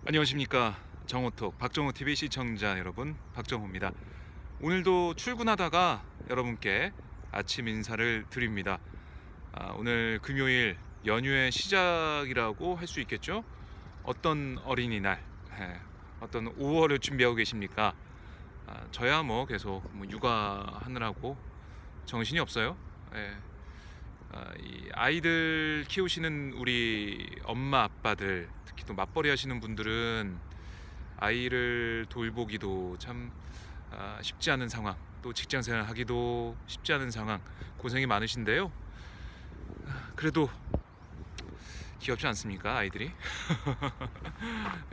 안녕하십니까. 정호톡 박정호TV 시청자 여러분, 박정호입니다. 오늘도 출근하다가 여러분께 아침 인사를 드립니다. 오늘 금요일 연휴의 시작이라고 할 수 있겠죠. 어떤 어린이날, 어떤 5월을 준비하고 계십니까? 저야 뭐 계속 육아하느라고 정신이 없어요. 예. 이 아이들 키우시는 우리 엄마 아빠들, 특히 또 맞벌이 하시는 분들은 아이를 돌보기도 참 쉽지 않은 상황, 또 직장생활 하기도 쉽지 않은 상황, 고생이 많으신데요. 그래도 귀엽지 않습니까, 아이들이?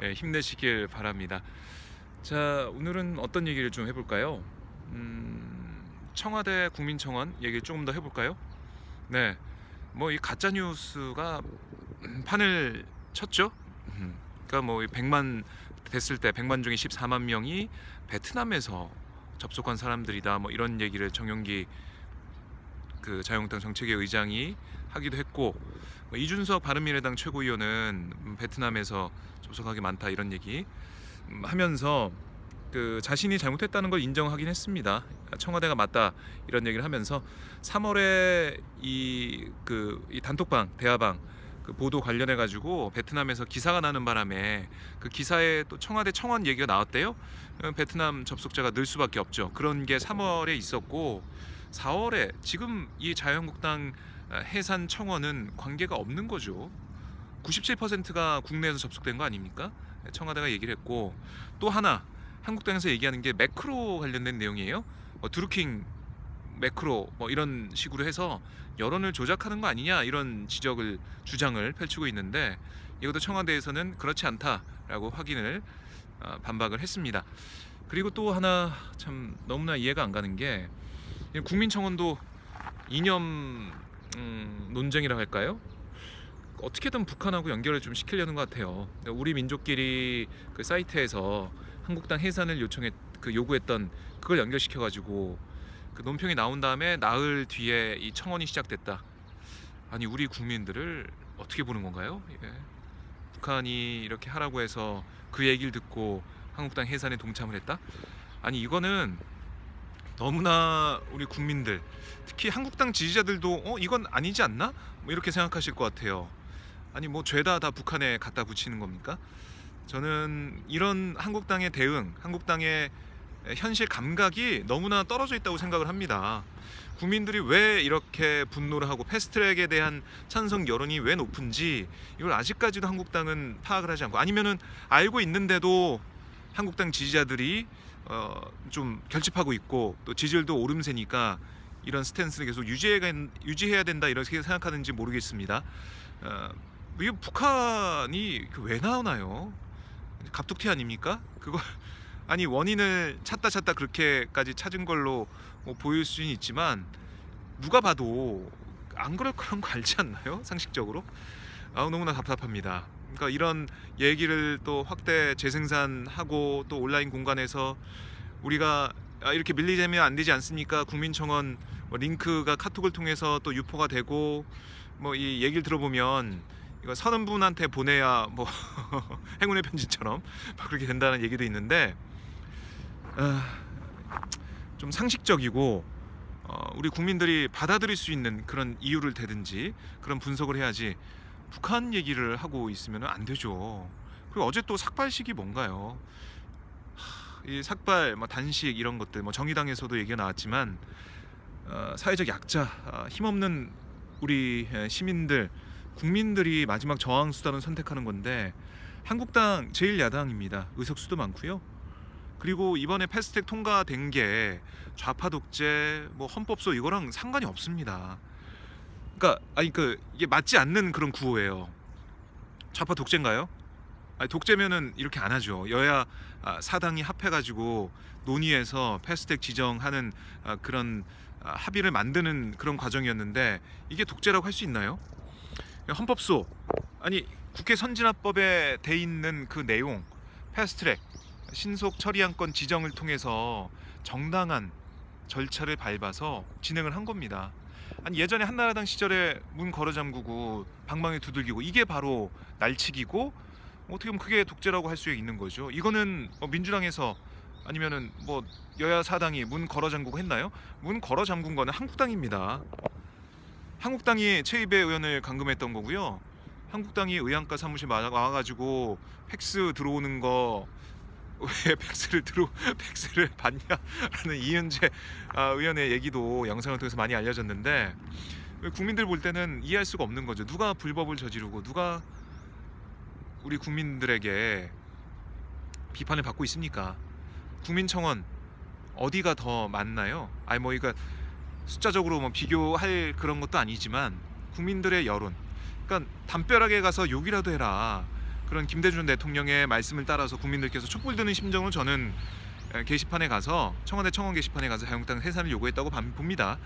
네, 힘내시길 바랍니다. 자, 오늘은 어떤 얘기를 좀 해볼까요? 청와대 국민청원 얘기를 조금 더 해볼까요? 네, 뭐 이 가짜 뉴스가 판을 쳤죠. 그러니까 뭐 100만 됐을 때 100만 중에 14만 명이 베트남에서 접속한 사람들이다, 뭐 이런 얘기를 정영기 그 자유한국당 정책위 의장이 하기도 했고, 뭐 이준석 바른미래당 최고위원은 베트남에서 접속하기 많다 이런 얘기 하면서 그 자신이 잘못했다는 걸 인정하긴 했습니다. 청와대가 맞다 이런 얘기를 하면서 3월에 이 단톡방 대화방 그 보도 관련해 가지고 베트남에서 기사가 나는 바람에 그 기사에 또 청와대 청원 얘기가 나왔대요. 베트남 접속자가 늘 수밖에 없죠. 그런 게 3월에 있었고, 4월에 지금 이 자유한국당 해산 청원은 관계가 없는 거죠. 97%가 국내에서 접속된 거 아닙니까? 청와대가 얘기를 했고, 또 하나 한국당에서 얘기하는 게 매크로 관련된 내용이에요. 드루킹 매크로 뭐 이런 식으로 해서 여론을 조작하는 거 아니냐 이런 주장을 펼치고 있는데, 이것도 청와대에서는 그렇지 않다라고 반박을 했습니다. 그리고 또 하나 참 너무나 이해가 안 가는 게, 국민청원도 이념 논쟁이라고 할까요? 어떻게든 북한하고 연결을 좀 시키려는 것 같아요. 우리 민족끼리 그 사이트에서 한국당 해산을 요구했던 그걸 연결시켜가지고 그 논평이 나온 다음에 나흘 뒤에 이 청원이 시작됐다. 아니, 우리 국민들을 어떻게 보는 건가요? 예. 북한이 이렇게 하라고 해서 그 얘기를 듣고 한국당 해산에 동참을 했다? 아니, 이거는 너무나 우리 국민들, 특히 한국당 지지자들도 이건 아니지 않나? 뭐 이렇게 생각하실 것 같아요. 아니, 뭐 죄다 다 북한에 갖다 붙이는 겁니까? 저는 이런 한국당의 대응, 한국당의 현실 감각이 너무나 떨어져 있다고 생각을 합니다. 국민들이 왜 이렇게 분노를 하고 패스트트랙에 대한 찬성 여론이 왜 높은지 이걸 아직까지도 한국당은 파악을 하지 않고, 아니면은 알고 있는데도 한국당 지지자들이 좀 결집하고 있고 또 지지율도 오름세니까 이런 스탠스를 계속 유지해야 된다 이렇게 생각하는지 모르겠습니다. 이게 북한이 왜 나오나요? 갑툭튀 아닙니까? 그걸 아니, 원인을 찾다 그렇게까지 찾은 걸로 뭐 보일 수는 있지만 누가 봐도 안 그럴 거란 거 알지 않나요? 상식적으로. 너무나 답답합니다. 그러니까 이런 얘기를 또 확대 재생산하고 또 온라인 공간에서 우리가 이렇게 밀리자면 안 되지 않습니까? 국민청원 링크가 카톡을 통해서 또 유포가 되고, 뭐 이 얘기를 들어보면 이거 서른 분한테 보내야 뭐 행운의 편지처럼 막 그렇게 된다는 얘기도 있는데, 좀 상식적이고 우리 국민들이 받아들일 수 있는 그런 이유를 대든지 그런 분석을 해야지 북한 얘기를 하고 있으면 안 되죠. 그리고 어제 또 삭발식이 뭔가요? 이 삭발, 뭐 단식 이런 것들, 뭐 정의당에서도 얘기가 나왔지만 사회적 약자, 힘없는 우리 시민들, 국민들이 마지막 저항 수단을 선택하는 건데, 한국당 제1야당입니다. 의석수도 많고요. 그리고 이번에 패스트트랙 통과된 게 좌파 독재, 뭐 헌법소 이거랑 상관이 없습니다. 그러니까 이게 맞지 않는 그런 구호예요. 좌파 독재인가요? 아니, 독재면은 이렇게 안 하죠. 여야 사당이 합해가지고 논의해서 패스트트랙 지정하는 그런 합의를 만드는 그런 과정이었는데, 이게 독재라고 할 수 있나요? 헌법소, 아니 국회 선진화법에 돼 있는 그 내용, 패스트트랙 신속 처리안건 지정을 통해서 정당한 절차를 밟아서 진행을 한 겁니다. 아니, 예전에 한나라당 시절에 문 걸어 잠그고 방망이 두들기고, 이게 바로 날치기고 어떻게 보면 그게 독재라고 할 수 있는 거죠. 이거는 민주당에서 아니면은 뭐 여야 사당이 문 걸어 잠그고 했나요? 문 걸어 잠근 거는 한국당입니다. 한국당이 최입의 의원을 감금했던 거고요. 한국당이 의안가 사무실 와가지고 팩스 들어오는 거 왜 팩스를 받냐라는 이은재 의원의 얘기도 영상을 통해서 많이 알려졌는데, 국민들 볼 때는 이해할 수가 없는 거죠. 누가 불법을 저지르고 누가 우리 국민들에게 비판을 받고 있습니까? 국민청원 어디가 더 많나요? 아니 뭐 이거 숫자적으로 뭐 비교할 그런 것도 아니지만 국민들의 여론, 그러니까 담벼락에 가서 욕이라도 해라, 그런 김대중 대통령의 말씀을 따라서 국민들께서 촛불 드는 심정으로 저는 게시판에 가서 청와대 청원 게시판에 가서 자유한국당 해산을 요구했다고 봅니다.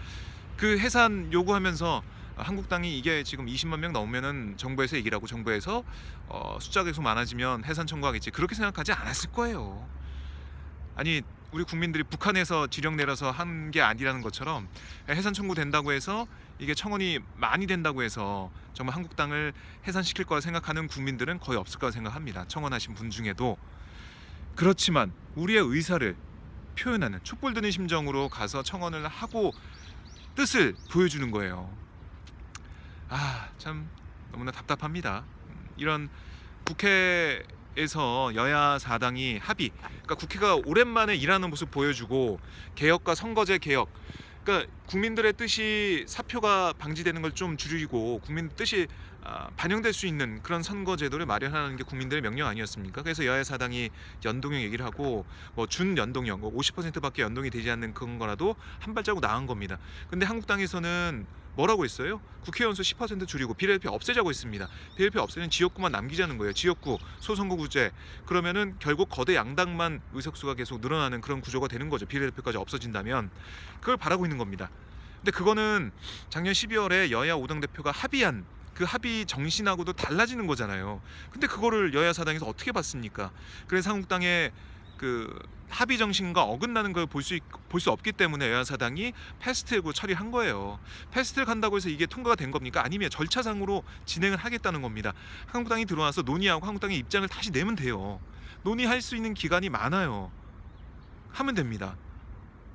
그 해산 요구하면서 한국당이 이게 지금 20만 명 넘으면은 정부에서 얘기를 하고 정부에서 숫자가 계속 많아지면 해산 청구하겠지, 그렇게 생각하지 않았을 거예요. 아니 우리 국민들이 북한에서 지령 내려서 한 게 아니라는 것처럼 해산 청구 된다고 해서 이게 청원이 많이 된다고 해서 정말 한국당을 해산시킬 거라 생각하는 국민들은 거의 없을 거라 생각합니다. 청원하신 분 중에도. 그렇지만 우리의 의사를 표현하는, 촛불 드는 심정으로 가서 청원을 하고 뜻을 보여주는 거예요. 참 너무나 답답합니다. 이런 국회에서 여야 사당이 합의, 그러니까 국회가 오랜만에 일하는 모습 보여주고, 개혁과 선거제 개혁, 그러니까 국민들의 뜻이 사표가 방지되는 걸 좀 줄이고 국민 뜻이 반영될 수 있는 그런 선거제도를 마련하는 게 국민들의 명령 아니었습니까? 그래서 여야 사당이 연동형 얘기를 하고, 뭐 준연동형, 50%밖에 연동이 되지 않는 그런 거라도 한 발자국 나은 겁니다. 근데 한국당에서는 뭐라고 했어요? 국회의원 수 10% 줄이고 비례대표 없애자고 했습니다. 비례대표 없애는 지역구만 남기자는 거예요. 지역구, 소선거구제. 그러면은 결국 거대 양당만 의석수가 계속 늘어나는 그런 구조가 되는 거죠. 비례대표까지 없어진다면. 그걸 바라고 있는 겁니다. 근데 그거는 작년 12월에 여야 5당 대표가 합의한 그 합의 정신하고도 달라지는 거잖아요. 근데 그거를 여야 사당에서 어떻게 봤습니까? 그래서 한국당의 그 합의 정신과 어긋나는 걸 볼 수 없기 때문에 여야 사당이 패스트트랙으로 처리한 거예요. 패스트트랙 한다고 해서 이게 통과가 된 겁니까? 아니면 절차상으로 진행을 하겠다는 겁니다. 한국당이 들어와서 논의하고 한국당의 입장을 다시 내면 돼요. 논의할 수 있는 기간이 많아요. 하면 됩니다.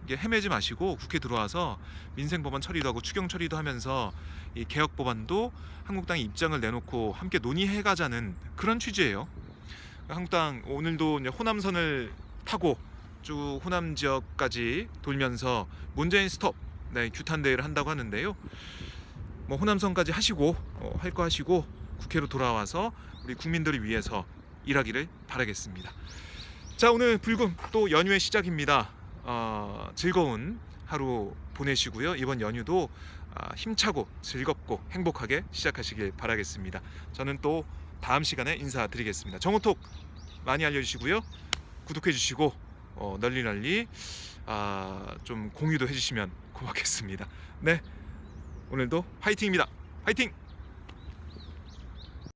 이게 헤매지 마시고 국회 들어와서 민생 법안 처리도 하고 추경 처리도 하면서 이 개혁 법안도 한국당의 입장을 내놓고 함께 논의해 가자는 그런 취지예요. 한국당 오늘도 이제 호남선을 타고 쭉 호남 지역까지 돌면서 문재인 스톱, 규탄 대회를 한다고 하는데요. 뭐 호남선까지 하시고 할 거 하시고 국회로 돌아와서 우리 국민들을 위해서 일하기를 바라겠습니다. 자, 오늘 불금 또 연휴의 시작입니다. 즐거운 하루 보내시고요. 이번 연휴도 힘차고 즐겁고 행복하게 시작하시길 바라겠습니다. 저는 또 다음 시간에 인사드리겠습니다. 정호톡 많이 알려주시고요. 구독해주시고 널리 좀 공유도 해주시면 고맙겠습니다. 네, 오늘도 화이팅입니다. 화이팅!